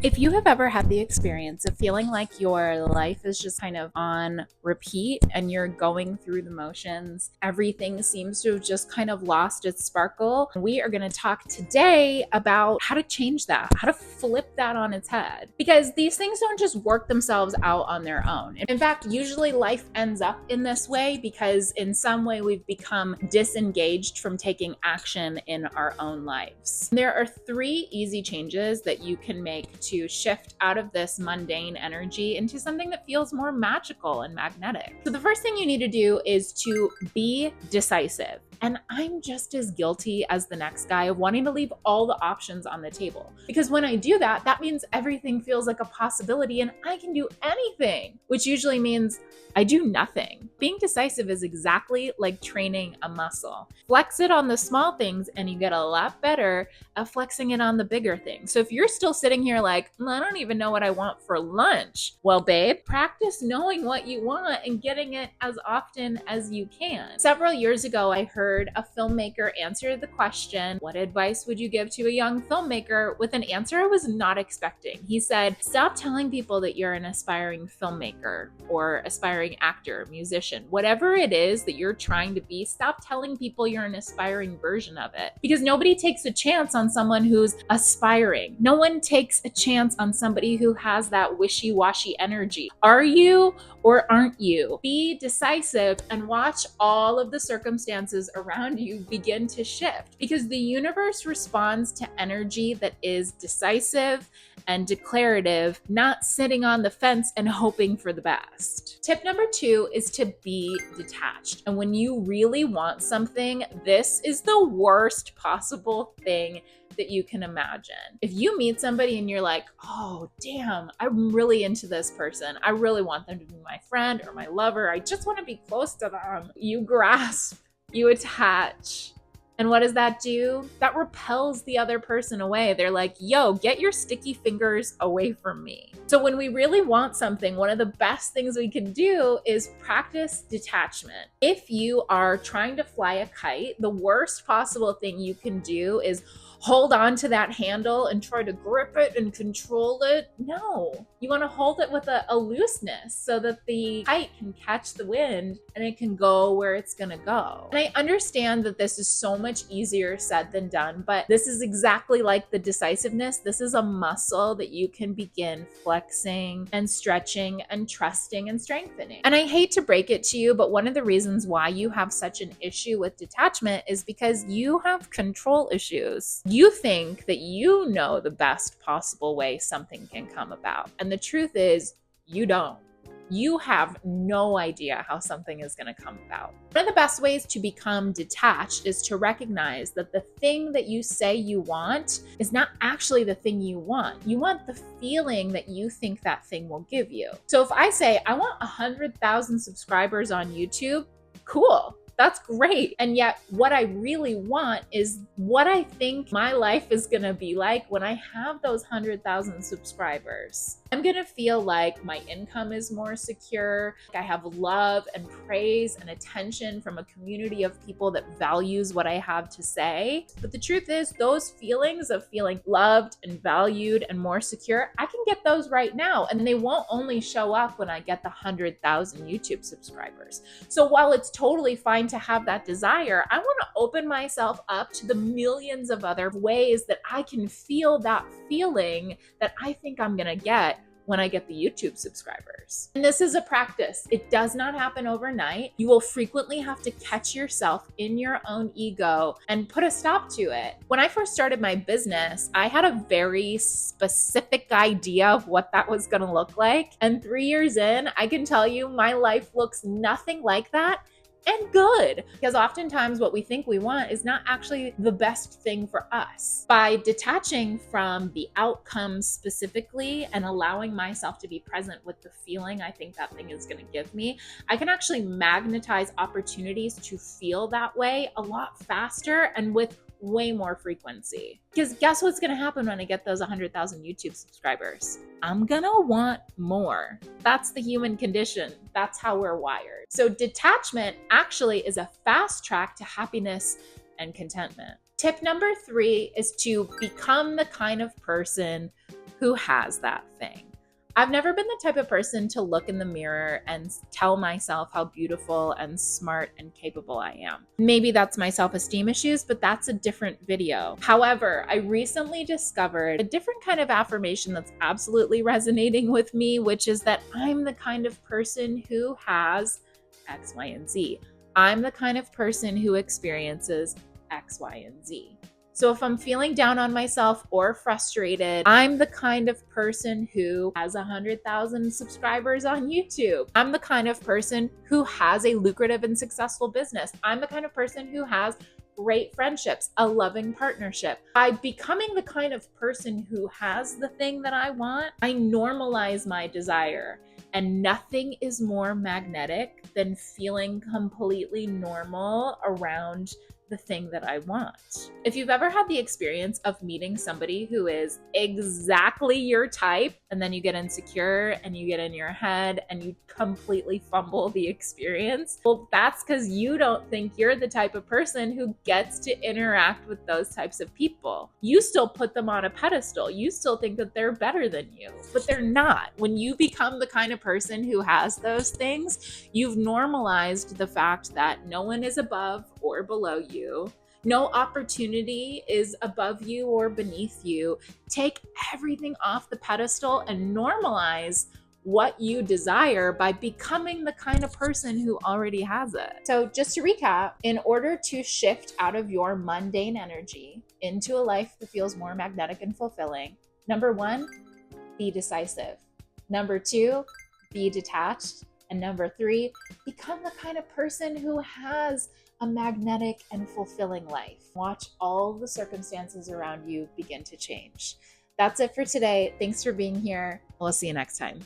If you have ever had the experience of feeling like your life is just kind of on repeat and you're going through the motions, everything seems to have just kind of lost its sparkle, we are going to talk today about how to change that, how to flip that on its head. Because these things don't just work themselves out on their own. In fact, usually life ends up in this way because in some way we've become disengaged from taking action in our own lives. There are 3 easy changes that you can make to shift out of this mundane energy into something that feels more magical and magnetic. So the first thing you need to do is to be decisive. And I'm just as guilty as the next guy of wanting to leave all the options on the table. Because when I do that, that means everything feels like a possibility and I can do anything, which usually means I do nothing. Being decisive is exactly like training a muscle. Flex it on the small things and you get a lot better at flexing it on the bigger things. So if you're still sitting here like, I don't even know what I want for lunch. Well, babe, practice knowing what you want and getting it as often as you can. Several years ago, I heard a filmmaker answer the question, what advice would you give to a young filmmaker, with an answer I was not expecting. He said, stop telling people that you're an aspiring filmmaker or aspiring actor, musician, whatever it is that you're trying to be, stop telling people you're an aspiring version of it. Because nobody takes a chance on someone who's aspiring. No one takes a chance on somebody who has that wishy-washy energy. Are you or aren't you? Be decisive and watch all of the circumstances around you begin to shift, because the universe responds to energy that is decisive and declarative, not sitting on the fence and hoping for the best. Tip number 2 is to be detached. And when you really want something, this is the worst possible thing that you can imagine. If you meet somebody and you're like, oh, damn, I'm really into this person. I really want them to be my friend or my lover. I just want to be close to them. You grasp, you attach. And what does that do? That repels the other person away. They're like, yo, get your sticky fingers away from me. So when we really want something, one of the best things we can do is practice detachment. If you are trying to fly a kite, the worst possible thing you can do is hold on to that handle and try to grip it and control it. No, you want to hold it with a looseness so that the kite can catch the wind and it can go where it's going to go. And I understand that this is so much easier said than done, but this is exactly like the decisiveness. This is a muscle that you can begin flexing and stretching and trusting and strengthening. And I hate to break it to you, but one of the reasons why you have such an issue with detachment is because you have control issues. You think that you know the best possible way something can come about. And the truth is, you don't. You have no idea how something is going to come about. One of the best ways to become detached is to recognize that the thing that you say you want is not actually the thing you want. You want the feeling that you think that thing will give you. So if I say, I want 100,000 subscribers on YouTube, cool. That's great. And yet what I really want is what I think my life is going to be like when I have those 100,000 subscribers. I'm going to feel like my income is more secure. I have love and praise and attention from a community of people that values what I have to say. But the truth is, those feelings of feeling loved and valued and more secure, I can get those right now. And they won't only show up when I get the 100,000 YouTube subscribers. So while it's totally fine to have that desire, I want to open myself up to the millions of other ways that I can feel that feeling that I think I'm going to get when I get the YouTube subscribers. And this is a practice. It does not happen overnight. You will frequently have to catch yourself in your own ego and put a stop to it. When I first started my business, I had a very specific idea of what that was going to look like. And 3 years in, I can tell you my life looks nothing like that. And good, because oftentimes what we think we want is not actually the best thing for us. By detaching from the outcomes specifically and allowing myself to be present with the feeling I think that thing is going to give me, I can actually magnetize opportunities to feel that way a lot faster and with way more frequency. Because guess what's going to happen when I get those 100,000 YouTube subscribers? I'm going to want more. That's the human condition. That's how we're wired. So detachment actually is a fast track to happiness and contentment. Tip number 3 is to become the kind of person who has that thing. I've never been the type of person to look in the mirror and tell myself how beautiful and smart and capable I am. Maybe that's my self-esteem issues, but that's a different video. However, I recently discovered a different kind of affirmation that's absolutely resonating with me, which is that I'm the kind of person who has X, Y, and Z. I'm the kind of person who experiences X, Y, and Z. So if I'm feeling down on myself or frustrated, I'm the kind of person who has 100,000 subscribers on YouTube. I'm the kind of person who has a lucrative and successful business. I'm the kind of person who has great friendships, a loving partnership. By becoming the kind of person who has the thing that I want, I normalize my desire. And nothing is more magnetic than feeling completely normal around the thing that I want. If you've ever had the experience of meeting somebody who is exactly your type, and then you get insecure and you get in your head and you completely fumble the experience, well, that's because you don't think you're the type of person who gets to interact with those types of people. You still put them on a pedestal. You still think that they're better than you, but they're not. When you become the kind of person who has those things, you've normalized the fact that no one is above or below you. No opportunity is above you or beneath you. Take everything off the pedestal and normalize what you desire by becoming the kind of person who already has it. So just to recap, in order to shift out of your mundane energy into a life that feels more magnetic and fulfilling, number one, be decisive. Number two, be detached. And number three, become the kind of person who has a magnetic and fulfilling life. Watch all the circumstances around you begin to change. That's it for today. Thanks for being here. We'll see you next time.